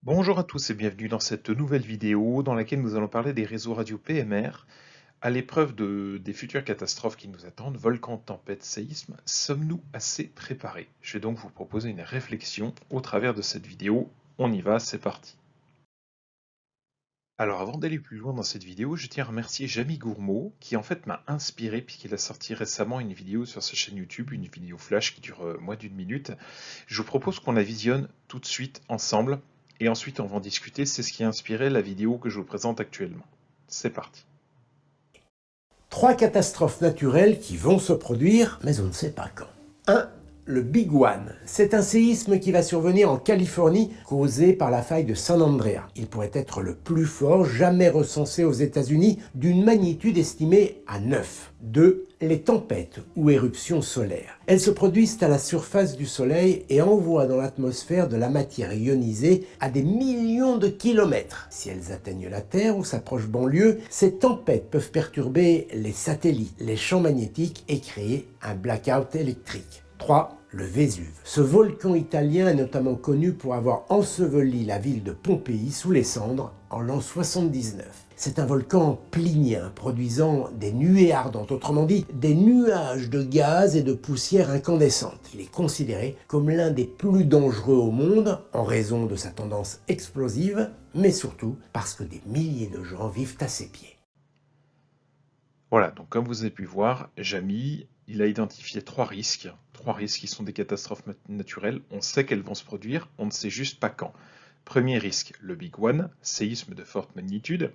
Bonjour à tous et bienvenue dans cette nouvelle vidéo dans laquelle nous allons parler des réseaux radio PMR à l'épreuve des futures catastrophes qui nous attendent, volcans, tempêtes, séismes. Sommes-nous assez préparés? Je vais donc vous proposer une réflexion au travers de cette vidéo. On y va, c'est parti. Alors avant d'aller plus loin dans cette vidéo, je tiens à remercier Jamie Gourmaud qui en fait m'a inspiré puisqu'il a sorti récemment une vidéo sur sa chaîne YouTube, une vidéo flash qui dure moins d'une minute. Je vous propose qu'on la visionne tout de suite ensemble et ensuite on va en discuter, c'est ce qui a inspiré la vidéo que je vous présente actuellement. C'est parti. Trois catastrophes naturelles qui vont se produire, mais on ne sait pas quand. 1. Le Big One. C'est un séisme qui va survenir en Californie, causé par la faille de San Andreas. Il pourrait être le plus fort jamais recensé aux États-Unis, d'une magnitude estimée à 9. 2. Les tempêtes ou éruptions solaires. Elles se produisent à la surface du Soleil et envoient dans l'atmosphère de la matière ionisée à des millions de kilomètres. Si elles atteignent la Terre ou s'approchent banlieue, ces tempêtes peuvent perturber les satellites, les champs magnétiques et créer un blackout électrique. 3. Le Vésuve. Ce volcan italien est notamment connu pour avoir enseveli la ville de Pompéi sous les cendres en l'an 79. C'est un volcan plinien produisant des nuées ardentes, autrement dit des nuages de gaz et de poussière incandescente. Il est considéré comme l'un des plus dangereux au monde en raison de sa tendance explosive, mais surtout parce que des milliers de gens vivent à ses pieds. Voilà, donc comme vous avez pu voir, Jamie, il a identifié trois risques qui sont des catastrophes naturelles. On sait qu'elles vont se produire, on ne sait juste pas quand. Premier risque, le Big One, séisme de forte magnitude,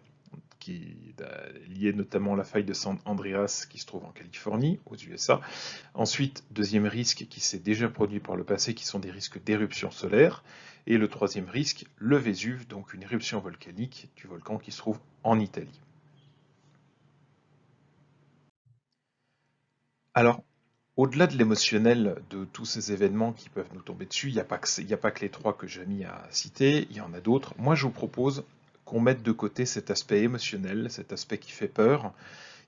qui est lié notamment à la faille de San Andreas qui se trouve en Californie, aux USA. Ensuite, deuxième risque qui s'est déjà produit par le passé, qui sont des risques d'éruption solaire. Et le troisième risque, le Vésuve, donc une éruption volcanique du volcan qui se trouve en Italie. Alors, au-delà de l'émotionnel de tous ces événements qui peuvent nous tomber dessus, il n'y a pas que les trois que Jamie a cités, il y en a d'autres. Moi, je vous propose qu'on mette de côté cet aspect émotionnel, cet aspect qui fait peur,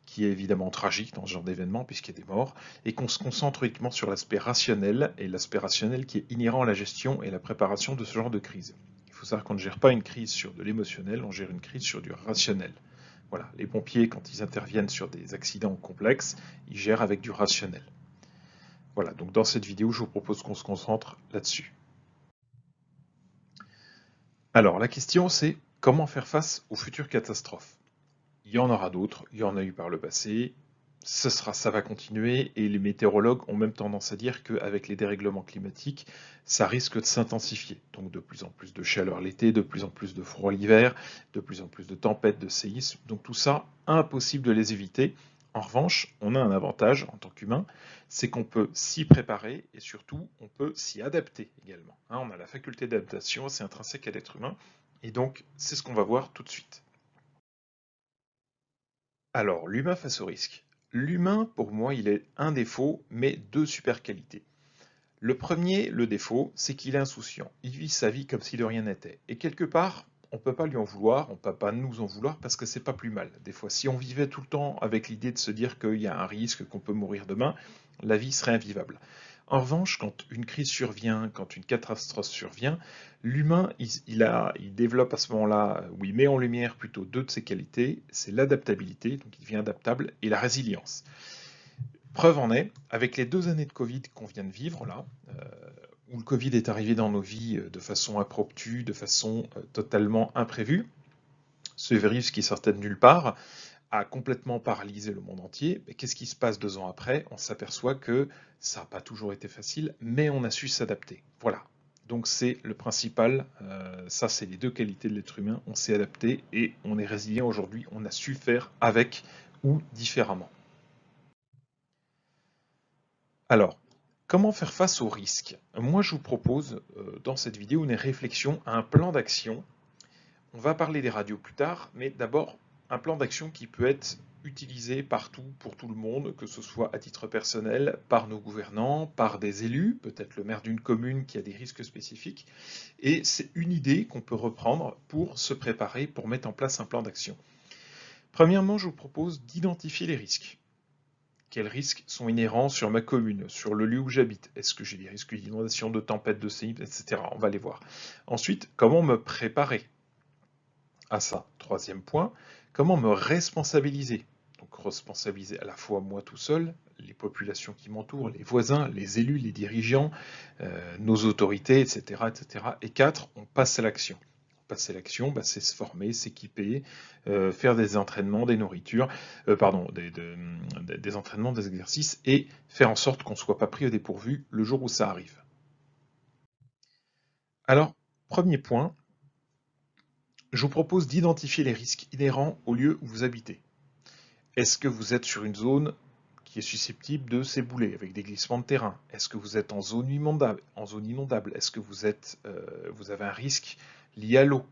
qui est évidemment tragique dans ce genre d'événement puisqu'il y a des morts, et qu'on se concentre uniquement sur l'aspect rationnel, et l'aspect rationnel qui est inhérent à la gestion et la préparation de ce genre de crise. Il faut savoir qu'on ne gère pas une crise sur de l'émotionnel, on gère une crise sur du rationnel. Voilà, les pompiers, quand ils interviennent sur des accidents complexes, ils gèrent avec du rationnel. Voilà, donc dans cette vidéo, je vous propose qu'on se concentre là-dessus. Alors, la question c'est comment faire face aux futures catastrophes? Il y en aura d'autres, il y en a eu par le passé, ça va continuer, et les météorologues ont même tendance à dire qu'avec les dérèglements climatiques, ça risque de s'intensifier. Donc de plus en plus de chaleur l'été, de plus en plus de froid l'hiver, de plus en plus de tempêtes, de séismes. Donc tout ça, impossible de les éviter. En revanche, on a un avantage en tant qu'humain, c'est qu'on peut s'y préparer et surtout on peut s'y adapter également. On a la faculté d'adaptation, c'est intrinsèque à l'être humain, et donc c'est ce qu'on va voir tout de suite. Alors, l'humain face au risque. L'humain, pour moi, il est un défaut, mais deux super qualités. Le premier, le défaut, c'est qu'il est insouciant. Il vit sa vie comme si de rien n'était. Et quelque part, on ne peut pas lui en vouloir, on ne peut pas nous en vouloir parce que c'est pas plus mal. Des fois, si on vivait tout le temps avec l'idée de se dire qu'il y a un risque, qu'on peut mourir demain, la vie serait invivable. En revanche, quand une crise survient, quand une catastrophe survient, l'humain, il développe à ce moment-là, où il met en lumière plutôt deux de ses qualités, c'est l'adaptabilité, donc il devient adaptable, et la résilience. Preuve en est, avec les 2 années de Covid qu'on vient de vivre là, où le Covid est arrivé dans nos vies de façon impromptue, de façon totalement imprévue, ce virus qui sortait de nulle part a complètement paralysé le monde entier. Mais qu'est-ce qui se passe 2 ans après? On s'aperçoit que ça n'a pas toujours été facile, mais on a su s'adapter. Voilà. Donc c'est le principal, ça c'est les deux qualités de l'être humain, on s'est adapté et on est résilient aujourd'hui, on a su faire avec ou différemment. Alors, comment faire face aux risques? Moi, je vous propose dans cette vidéo une réflexion, un plan d'action. On va parler des radios plus tard, mais d'abord un plan d'action qui peut être utilisé partout pour tout le monde, que ce soit à titre personnel, par nos gouvernants, par des élus, peut-être le maire d'une commune qui a des risques spécifiques. Et c'est une idée qu'on peut reprendre pour se préparer, pour mettre en place un plan d'action. Premièrement, je vous propose d'identifier les risques. Quels risques sont inhérents sur ma commune, sur le lieu où j'habite? Est-ce que j'ai des risques d'inondation, de tempête, de séisme, etc. On va les voir. Ensuite, comment me préparer à ça? Troisième point, comment me responsabiliser? Donc responsabiliser à la fois moi tout seul, les populations qui m'entourent, les voisins, les élus, les dirigeants, nos autorités, etc., etc. Et quatre, on passe à l'action. Passer à l'action, c'est se former, s'équiper, faire des entraînements, des nourritures, pardon, des entraînements, des exercices, et faire en sorte qu'on ne soit pas pris au dépourvu le jour où ça arrive. Alors, premier point, je vous propose d'identifier les risques inhérents au lieu où vous habitez. Est-ce que vous êtes sur une zone qui est susceptible de s'ébouler avec des glissements de terrain? Est-ce que vous êtes en zone inondable? Est-ce que vous avez un risque lié à l'eau?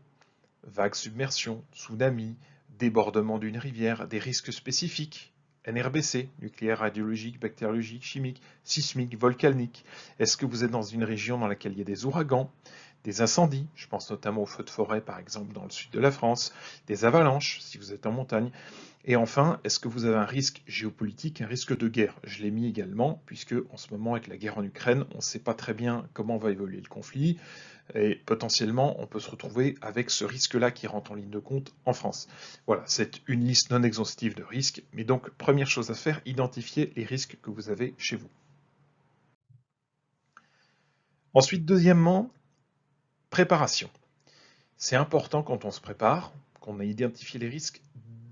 Vagues, submersion, tsunami, débordement d'une rivière, des risques spécifiques, NRBC, nucléaire, radiologique, bactériologique, chimique, sismique, volcanique. Est-ce que vous êtes dans une région dans laquelle il y a des ouragans, des incendies, je pense notamment aux feux de forêt par exemple dans le sud de la France, des avalanches si vous êtes en montagne. Et enfin, est-ce que vous avez un risque géopolitique, un risque de guerre? Je l'ai mis également, puisque en ce moment, avec la guerre en Ukraine, on ne sait pas très bien comment va évoluer le conflit, et potentiellement, on peut se retrouver avec ce risque-là qui rentre en ligne de compte en France. Voilà, c'est une liste non exhaustive de risques, mais donc, première chose à faire, identifier les risques que vous avez chez vous. Ensuite, deuxièmement, préparation. C'est important quand on se prépare, qu'on a identifié les risques,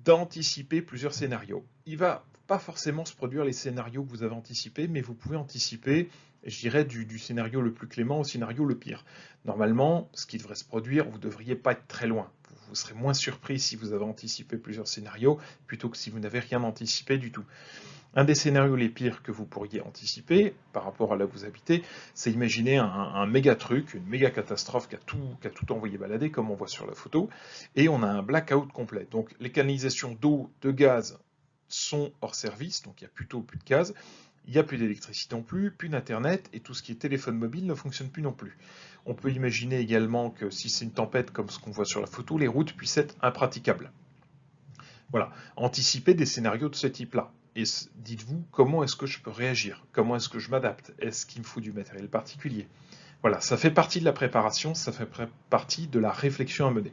d'anticiper plusieurs scénarios. Il va pas forcément se produire les scénarios que vous avez anticipés, mais vous pouvez anticiper, je dirais, du scénario le plus clément au scénario le pire. Normalement, ce qui devrait se produire, vous ne devriez pas être très loin. Vous serez moins surpris si vous avez anticipé plusieurs scénarios, plutôt que si vous n'avez rien anticipé du tout. Un des scénarios les pires que vous pourriez anticiper par rapport à là où vous habitez, c'est imaginer un méga truc, une méga catastrophe qui a tout envoyé balader, comme on voit sur la photo, et on a un blackout complet. Donc les canalisations d'eau, de gaz sont hors service, donc il n'y a plus d'eau, plus de gaz, il n'y a plus d'électricité non plus, plus d'internet, et tout ce qui est téléphone mobile ne fonctionne plus non plus. On peut imaginer également que si c'est une tempête comme ce qu'on voit sur la photo, les routes puissent être impraticables. Voilà, anticiper des scénarios de ce type-là. Et dites-vous, comment est-ce que je peux réagir? Comment est-ce que je m'adapte? Est-ce qu'il me faut du matériel particulier? Voilà, ça fait partie de la préparation, ça fait partie de la réflexion à mener.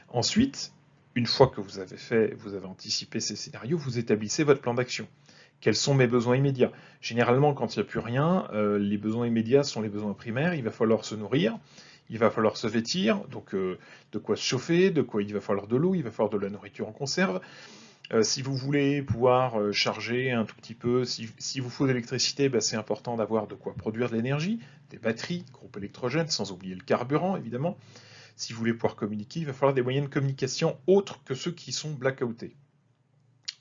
Ensuite, une fois que vous avez anticipé ces scénarios, vous établissez votre plan d'action. Quels sont mes besoins immédiats? Généralement, quand il n'y a plus rien, les besoins immédiats sont les besoins primaires. Il va falloir se nourrir, il va falloir se vêtir, donc de quoi se chauffer, de quoi il va falloir de l'eau, il va falloir de la nourriture en conserve. Si vous voulez pouvoir charger un tout petit peu, si vous faut de l'électricité, c'est important d'avoir de quoi produire de l'énergie, des batteries, groupes électrogènes, sans oublier le carburant évidemment. Si vous voulez pouvoir communiquer, il va falloir des moyens de communication autres que ceux qui sont blackoutés.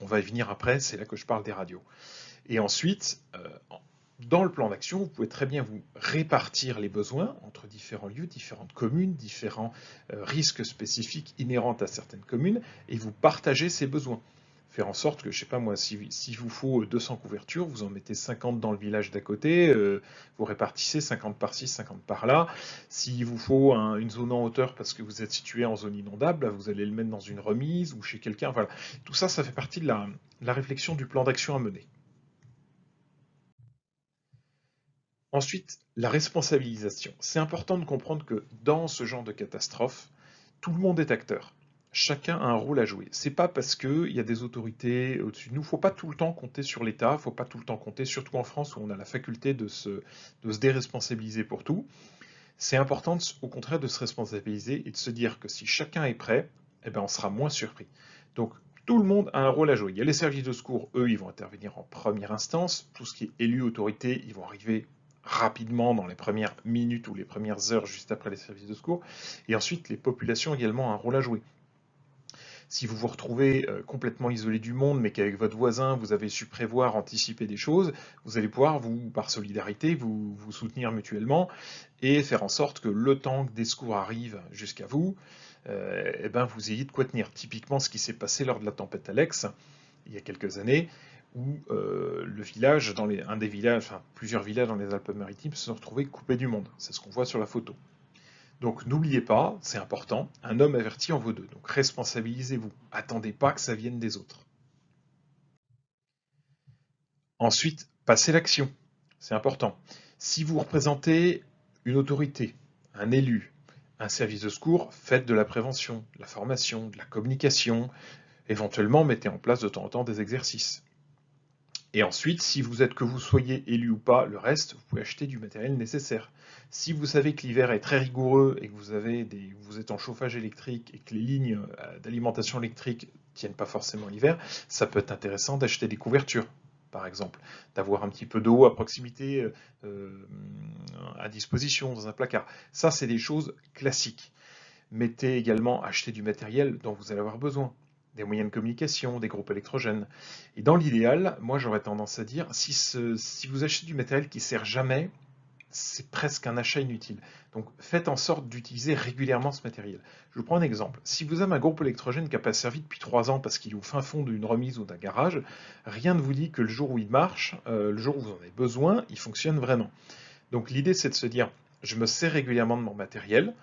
On va y venir après, c'est là que je parle des radios. Et ensuite, dans le plan d'action, vous pouvez très bien vous répartir les besoins entre différents lieux, différentes communes, différents risques spécifiques inhérents à certaines communes, et vous partagez ces besoins. Faire en sorte que, je ne sais pas moi, si vous faut 200 couvertures, vous en mettez 50 dans le village d'à côté, vous répartissez 50 par-ci, 50 par-là. S'il vous faut une zone en hauteur parce que vous êtes situé en zone inondable, vous allez le mettre dans une remise ou chez quelqu'un. Voilà. Tout ça, ça fait partie de la réflexion du plan d'action à mener. Ensuite, la responsabilisation. C'est important de comprendre que dans ce genre de catastrophe, tout le monde est acteur. Chacun a un rôle à jouer. C'est pas parce qu'il y a des autorités au-dessus de nous. Il ne faut pas tout le temps compter sur l'État. Il ne faut pas tout le temps compter, surtout en France où on a la faculté de se déresponsabiliser pour tout. C'est important, au contraire, de se responsabiliser et de se dire que si chacun est prêt, on sera moins surpris. Donc, tout le monde a un rôle à jouer. Il y a les services de secours, eux, ils vont intervenir en première instance. Tout ce qui est élu autorité, ils vont arriver rapidement dans les premières minutes ou les premières heures juste après les services de secours. Et ensuite, les populations également ont un rôle à jouer. Si vous vous retrouvez complètement isolé du monde, mais qu'avec votre voisin, vous avez su prévoir, anticiper des choses, vous allez pouvoir, par solidarité, vous soutenir mutuellement et faire en sorte que le temps que des secours arrivent jusqu'à vous, vous ayez de quoi tenir. Typiquement, ce qui s'est passé lors de la tempête Alex, il y a quelques années, où le village, plusieurs villages dans les Alpes-Maritimes se sont retrouvés coupés du monde. C'est ce qu'on voit sur la photo. Donc n'oubliez pas, c'est important, un homme averti en vaut deux. Donc responsabilisez-vous. Attendez pas que ça vienne des autres. Ensuite, passez l'action. C'est important. Si vous représentez une autorité, un élu, un service de secours, faites de la prévention, de la formation, de la communication. Éventuellement, mettez en place de temps en temps des exercices. Et ensuite, si vous êtes que vous soyez élu ou pas, le reste, vous pouvez acheter du matériel nécessaire. Si vous savez que l'hiver est très rigoureux et que vous êtes en chauffage électrique et que les lignes d'alimentation électrique tiennent pas forcément l'hiver, ça peut être intéressant d'acheter des couvertures, par exemple, d'avoir un petit peu d'eau à proximité, à disposition dans un placard. Ça, c'est des choses classiques. Mettez également, achetez du matériel dont vous allez avoir besoin, des moyens de communication, des groupes électrogènes. Et dans l'idéal, moi j'aurais tendance à dire, si vous achetez du matériel qui ne sert jamais, c'est presque un achat inutile. Donc faites en sorte d'utiliser régulièrement ce matériel. Je vous prends un exemple. Si vous avez un groupe électrogène qui n'a pas servi depuis 3 ans parce qu'il est au fin fond d'une remise ou d'un garage, rien ne vous dit que le jour où il marche, le jour où vous en avez besoin, il fonctionne vraiment. Donc l'idée c'est de se dire, je me sers régulièrement de mon matériel,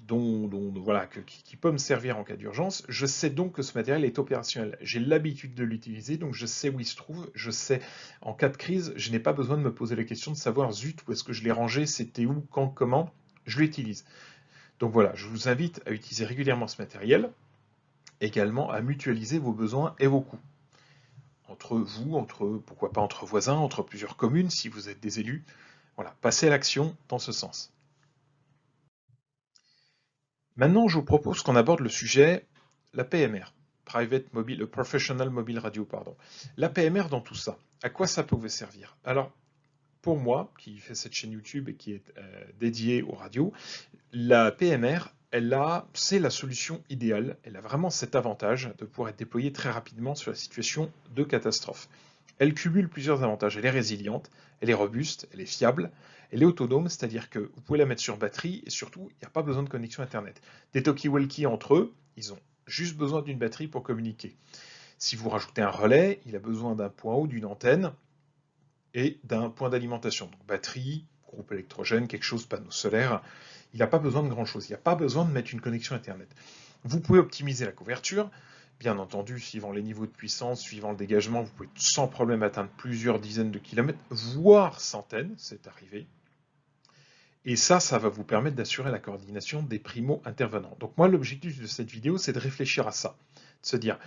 voilà, qui peut me servir en cas d'urgence. Je sais donc que ce matériel est opérationnel. J'ai l'habitude de l'utiliser, donc je sais où il se trouve. Je sais, en cas de crise, je n'ai pas besoin de me poser la question de savoir, zut, où est-ce que je l'ai rangé, c'était où, quand, comment, je l'utilise. Donc voilà, je vous invite à utiliser régulièrement ce matériel, également à mutualiser vos besoins et vos coûts. Entre vous, pourquoi pas entre voisins, entre plusieurs communes, si vous êtes des élus. Voilà, passez à l'action dans ce sens. Maintenant, je vous propose qu'on aborde le sujet, la PMR, Professional Mobile Radio, pardon. La PMR dans tout ça, à quoi ça peut vous servir? Alors, pour moi, qui fais cette chaîne YouTube et qui est dédiée aux radios, la PMR, c'est la solution idéale. Elle a vraiment cet avantage de pouvoir être déployée très rapidement sur la situation de catastrophe. Elle cumule plusieurs avantages. Elle est résiliente, elle est robuste, elle est fiable, elle est autonome, c'est-à-dire que vous pouvez la mettre sur batterie et surtout, il n'y a pas besoin de connexion Internet. Des talkie-walkie entre eux, ils ont juste besoin d'une batterie pour communiquer. Si vous rajoutez un relais, il a besoin d'un point haut, d'une antenne et d'un point d'alimentation. Donc batterie, groupe électrogène, quelque chose, panneau solaire. Il n'a pas besoin de grand-chose. Il n'y a pas besoin de mettre une connexion Internet. Vous pouvez optimiser la couverture. Bien entendu, suivant les niveaux de puissance, suivant le dégagement, vous pouvez sans problème atteindre plusieurs dizaines de kilomètres, voire centaines, c'est arrivé. Et ça va vous permettre d'assurer la coordination des primo-intervenants. Donc moi, l'objectif de cette vidéo, c'est de réfléchir à ça. De se dire,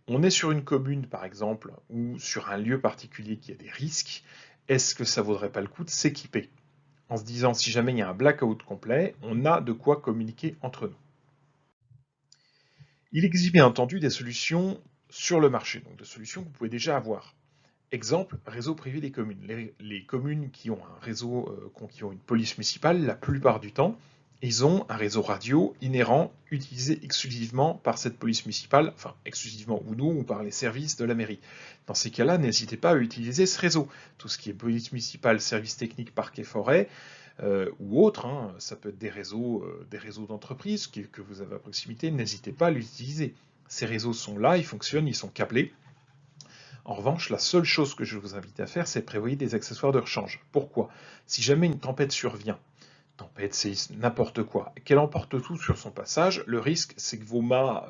on est sur une commune, par exemple, ou sur un lieu particulier qui a des risques. Est-ce que ça vaudrait pas le coup de s'équiper? En se disant, si jamais il y a un blackout complet, on a de quoi communiquer entre nous. Il existe bien entendu des solutions sur le marché, donc des solutions que vous pouvez déjà avoir. Exemple, réseau privé des communes. Les communes qui ont un réseau, qui ont une police municipale, la plupart du temps, ils ont un réseau radio inhérent, utilisé exclusivement par cette police municipale, enfin exclusivement ou non, ou par les services de la mairie. Dans ces cas-là, n'hésitez pas à utiliser ce réseau. Tout ce qui est police municipale, services techniques, parquet, forêt, ou autres, hein, ça peut être des réseaux d'entreprises que vous avez à proximité, n'hésitez pas à l'utiliser. Ces réseaux sont là, ils fonctionnent, ils sont câblés. En revanche, la seule chose que je vous invite à faire, c'est prévoir des accessoires de rechange. Pourquoi? Si jamais une tempête survient, tempête, séisme, n'importe quoi, qu'elle emporte tout sur son passage, le risque, c'est que vos mâts,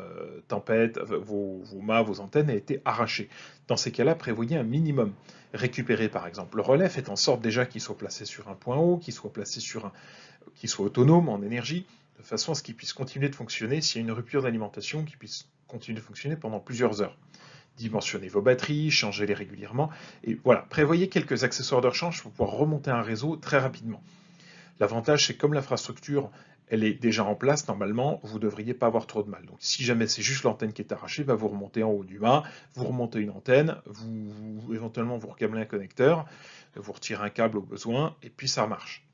vos antennes aient été arrachées. Dans ces cas-là, prévoyez un minimum. Récupérez par exemple le relais, faites en sorte déjà qu'il soit placé sur un point haut, qu'il soit placé qu'il soit autonome en énergie, de façon à ce qu'il puisse continuer de fonctionner s'il y a une rupture d'alimentation, qu'il puisse continuer de fonctionner pendant plusieurs heures. Dimensionnez vos batteries, changez-les régulièrement, et voilà, prévoyez quelques accessoires de rechange pour pouvoir remonter un réseau très rapidement. L'avantage, c'est que comme l'infrastructure, elle est déjà en place, normalement, vous ne devriez pas avoir trop de mal. Donc si jamais c'est juste l'antenne qui est arrachée, vous remontez en haut du mât, vous remontez une antenne, éventuellement vous recablez un connecteur, vous retirez un câble au besoin, et puis ça marche.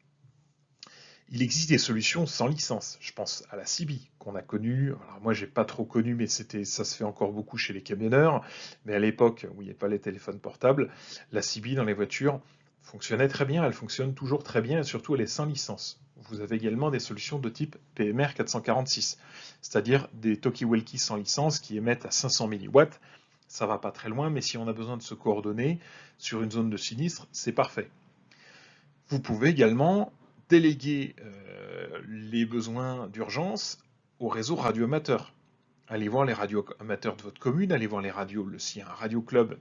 Il existe des solutions sans licence. Je pense à la CB qu'on a connue. Alors moi, j'ai pas trop connu, mais ça se fait encore beaucoup chez les camionneurs. Mais à l'époque où il n'y avait pas les téléphones portables, la CB dans les voitures fonctionnait très bien. Elle fonctionne toujours très bien et surtout, elle est sans licence. Vous avez également des solutions de type PMR 446, c'est-à-dire des talkie-walkie sans licence qui émettent à 500 milliwatts. Ça va pas très loin, mais si on a besoin de se coordonner sur une zone de sinistre, c'est parfait. Vous pouvez également déléguer les besoins d'urgence au réseau radioamateur. Allez voir les radios amateurs de votre commune, allez voir les radios, s'il y a un radio club,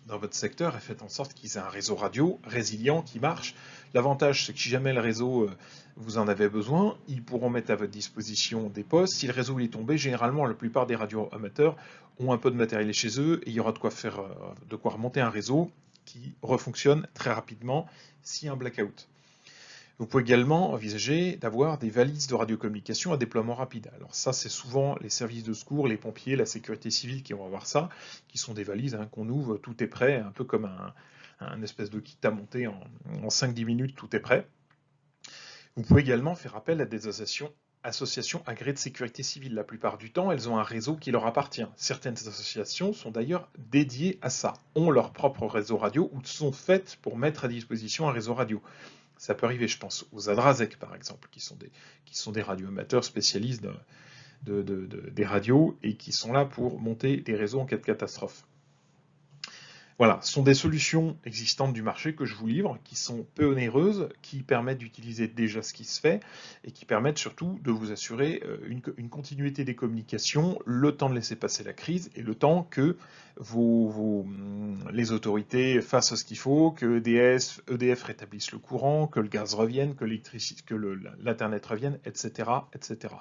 dans votre secteur et faites en sorte qu'ils aient un réseau radio résilient qui marche. L'avantage, c'est que si jamais le réseau, vous en avez besoin, ils pourront mettre à votre disposition des postes. Si le réseau est tombé, généralement, la plupart des radios amateurs ont un peu de matériel chez eux et il y aura de quoi remonter un réseau qui refonctionne très rapidement s'il y a un blackout. Vous pouvez également envisager d'avoir des valises de radiocommunication à déploiement rapide. Alors ça, c'est souvent les services de secours, les pompiers, la sécurité civile qui vont avoir ça, qui sont des valises qu'on ouvre, tout est prêt, un peu comme un espèce de kit à monter en 5-10 minutes, tout est prêt. Vous pouvez également faire appel à des associations agréées de sécurité civile. La plupart du temps, elles ont un réseau qui leur appartient. Certaines associations sont d'ailleurs dédiées à ça, ont leur propre réseau radio ou sont faites pour mettre à disposition un réseau radio. Ça peut arriver, je pense, aux ADRASEC, par exemple, qui sont des radioamateurs spécialistes des radios et qui sont là pour monter des réseaux en cas de catastrophe. Voilà, ce sont des solutions existantes du marché que je vous livre, qui sont peu onéreuses, qui permettent d'utiliser déjà ce qui se fait et qui permettent surtout de vous assurer une continuité des communications, le temps de laisser passer la crise et le temps que les autorités fassent ce qu'il faut, que EDF rétablisse le courant, que le gaz revienne, que l'Internet revienne, etc., etc.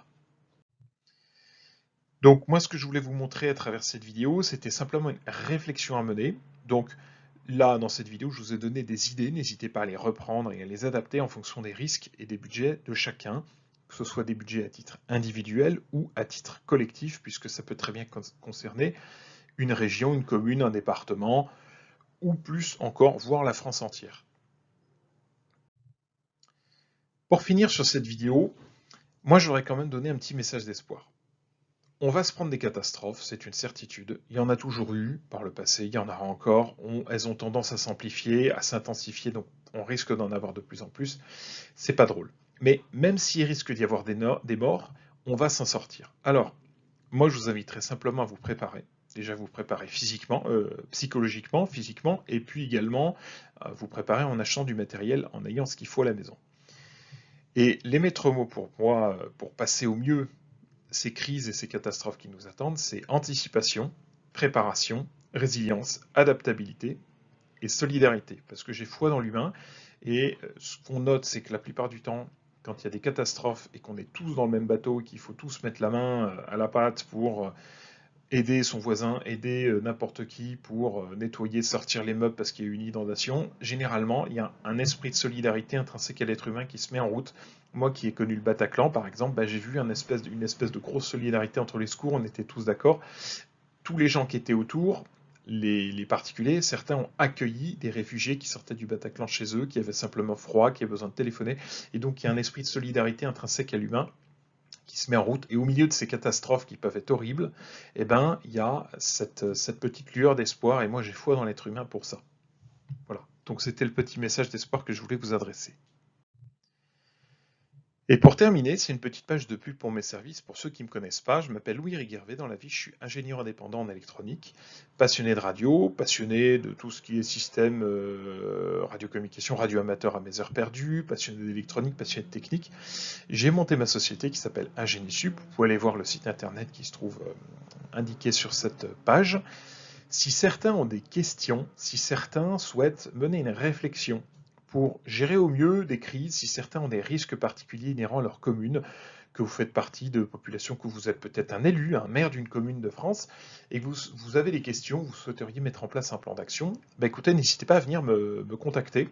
Donc moi, ce que je voulais vous montrer à travers cette vidéo, c'était simplement une réflexion à mener. Donc là, dans cette vidéo, je vous ai donné des idées, n'hésitez pas à les reprendre et à les adapter en fonction des risques et des budgets de chacun, que ce soit des budgets à titre individuel ou à titre collectif, puisque ça peut très bien concerner une région, une commune, un département, ou plus encore, voire la France entière. Pour finir sur cette vidéo, moi j'aurais quand même donné un petit message d'espoir. On va se prendre des catastrophes, c'est une certitude. Il y en a toujours eu par le passé, il y en aura encore. Elles ont tendance à s'amplifier, à s'intensifier, donc on risque d'en avoir de plus en plus. C'est pas drôle. Mais même s'il risque d'y avoir des morts, on va s'en sortir. Alors, moi je vous inviterai simplement à vous préparer. Déjà vous préparer physiquement, psychologiquement, physiquement, et puis également vous préparer en achetant du matériel, en ayant ce qu'il faut à la maison. Et les maîtres mots pour moi, pour passer au mieux ces crises et ces catastrophes qui nous attendent, c'est anticipation, préparation, résilience, adaptabilité et solidarité. Parce que j'ai foi dans l'humain et ce qu'on note, c'est que la plupart du temps, quand il y a des catastrophes et qu'on est tous dans le même bateau et qu'il faut tous mettre la main à la pâte pour aider son voisin, aider n'importe qui pour nettoyer, sortir les meubles parce qu'il y a eu une inondation, généralement, il y a un esprit de solidarité intrinsèque à l'être humain qui se met en route. Moi qui ai connu le Bataclan, par exemple, j'ai vu une espèce de grosse solidarité entre les secours, on était tous d'accord. Tous les gens qui étaient autour, les particuliers, certains ont accueilli des réfugiés qui sortaient du Bataclan chez eux, qui avaient simplement froid, qui avaient besoin de téléphoner, et donc il y a un esprit de solidarité intrinsèque à l'humain qui se met en route, et au milieu de ces catastrophes qui peuvent être horribles, il y a cette petite lueur d'espoir, et moi j'ai foi dans l'être humain pour ça. Voilà, donc c'était le petit message d'espoir que je voulais vous adresser. Et pour terminer, c'est une petite page de pub pour mes services. Pour ceux qui ne me connaissent pas, je m'appelle Louis Riguervé dans la vie, je suis ingénieur indépendant en électronique, passionné de radio, passionné de tout ce qui est système radiocommunication, radio amateur à mes heures perdues, passionné d'électronique, passionné de technique. J'ai monté ma société qui s'appelle IngénieSup. Vous pouvez aller voir le site internet qui se trouve indiqué sur cette page. Si certains ont des questions, si certains souhaitent mener une réflexion pour gérer au mieux des crises, si certains ont des risques particuliers inhérents à leur commune, que vous faites partie de populations, que vous êtes peut-être un élu, un maire d'une commune de France, et que vous avez des questions, vous souhaiteriez mettre en place un plan d'action, écoutez, n'hésitez pas à venir me contacter.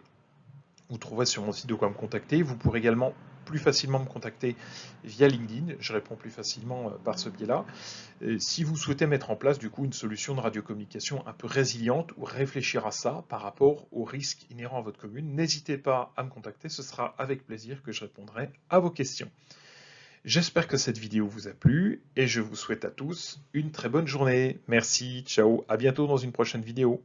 Vous trouverez sur mon site de quoi me contacter. Vous pourrez également plus facilement me contacter via LinkedIn. Je réponds plus facilement par ce biais-là. Si vous souhaitez mettre en place du coup une solution de radiocommunication un peu résiliente ou réfléchir à ça par rapport aux risques inhérents à votre commune, n'hésitez pas à me contacter. Ce sera avec plaisir que je répondrai à vos questions. J'espère que cette vidéo vous a plu et je vous souhaite à tous une très bonne journée. Merci, ciao, à bientôt dans une prochaine vidéo.